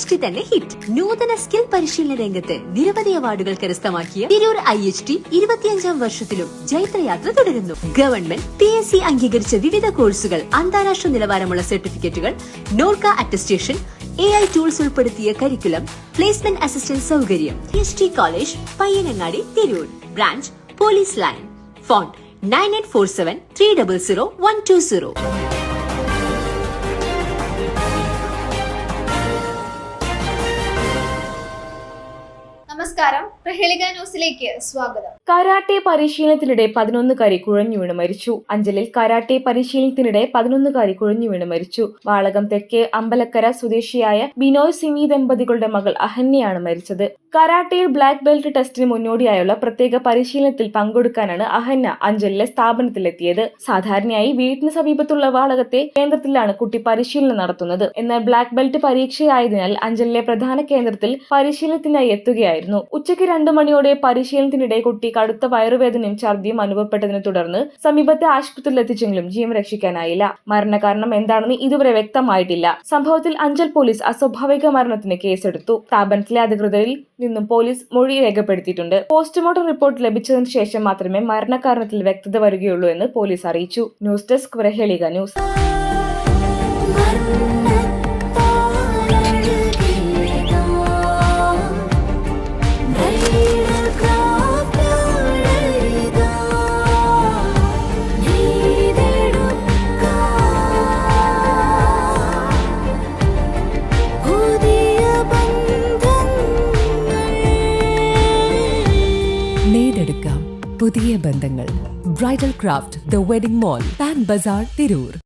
IHT തന്നെ hit. നൂതന skill പരിശീലന രംഗത്ത് നിരവധി അവാർഡുകൾ കരസ്ഥമാക്കിയ തിരൂർ IHT 25ാം വർഷത്തിലും ജൈത്രയാത്ര തുടരുന്നു. ഗവൺമെന്റ് PSC അംഗീകരിച്ച വിവിധ കോഴ്സുകൾ, അന്താരാഷ്ട്ര നിലവാരമുള്ള സർട്ടിഫിക്കറ്റുകൾ, നോർക്ക അറ്റസ്റ്റേഷൻ, AI ടൂൾസ് ഉൾപ്പെടുത്തിയ കരിക്കുലം, പ്ലേസ്മെന്റ് അസിസ്റ്റന്റ് സൗകര്യം. IHT college, Payyanangadi, Tirur. Branch police line. Phone 9847 300 120. നമസ്കാരം, പ്രഹേളിക ന്യൂസിലേക്ക് സ്വാഗതം. കരാട്ടെ പരിശീലനത്തിനിടെ 11കാരി കുഴഞ്ഞു വീണ് മരിച്ചു. അഞ്ചലിൽ കരാട്ടെ പരിശീലനത്തിനിടെ 11കാരി കുഴഞ്ഞു വീണ് മരിച്ചു. വാളകം തെക്കേ അമ്പലക്കര സ്വദേശിയായ ബിനോയ് സിമി ദമ്പതികളുടെ മകൾ അഹന്യയാണ് മരിച്ചത്. കരാട്ടയിൽ ബ്ലാക്ക് ബെൽറ്റ് ടെസ്റ്റിന് മുന്നോടിയായുള്ള പ്രത്യേക പരിശീലനത്തിൽ പങ്കെടുക്കാനാണ് അഹന്യ അഞ്ചലിലെ സ്ഥാപനത്തിലെത്തിയത്. സാധാരണയായി വീട്ടിന് സമീപത്തുള്ള വാളകത്തെ കേന്ദ്രത്തിലാണ് കുട്ടി പരിശീലനം നടത്തുന്നത്. എന്നാൽ ബ്ലാക്ക് ബെൽറ്റ് പരീക്ഷയായതിനാൽ അഞ്ചലിലെ പ്രധാന കേന്ദ്രത്തിൽ പരിശീലനത്തിനായി എത്തുകയായിരുന്നു. ഉച്ചയ്ക്ക് 2 മണിയോടെ പരിശീലനത്തിനിടെ കുട്ടി കടുത്ത വയറുവേദനയും ഛർദിയും അനുഭവപ്പെട്ടതിനെ തുടർന്ന് സമീപത്തെ ആശുപത്രിയിൽ എത്തിച്ചെങ്കിലും ജീവൻ രക്ഷിക്കാനായില്ല. മരണകാരണം എന്താണെന്ന് ഇതുവരെ വ്യക്തമായിട്ടില്ല. സംഭവത്തിൽ അഞ്ചൽ പോലീസ് അസ്വാഭാവിക മരണത്തിന് കേസെടുത്തു. സ്ഥാപനത്തിലെ അധികൃതരിൽ നിന്നും പോലീസ് മൊഴി രേഖപ്പെടുത്തിയിട്ടുണ്ട്. പോസ്റ്റ്മോർട്ടം റിപ്പോർട്ട് ലഭിച്ചതിന് ശേഷം മാത്രമേ മരണകാരണത്തിൽ വ്യക്തത വരികയുള്ളൂ എന്ന് പോലീസ് അറിയിച്ചു. ന്യൂസ് ഡെസ്ക് പ്രഹേളിക ന്യൂസ്. നെയ്തെടുക്കാം പുതിയ ബന്ധങ്ങൾ. Bridal craft, the wedding mall, Pan Bazar, Tirur.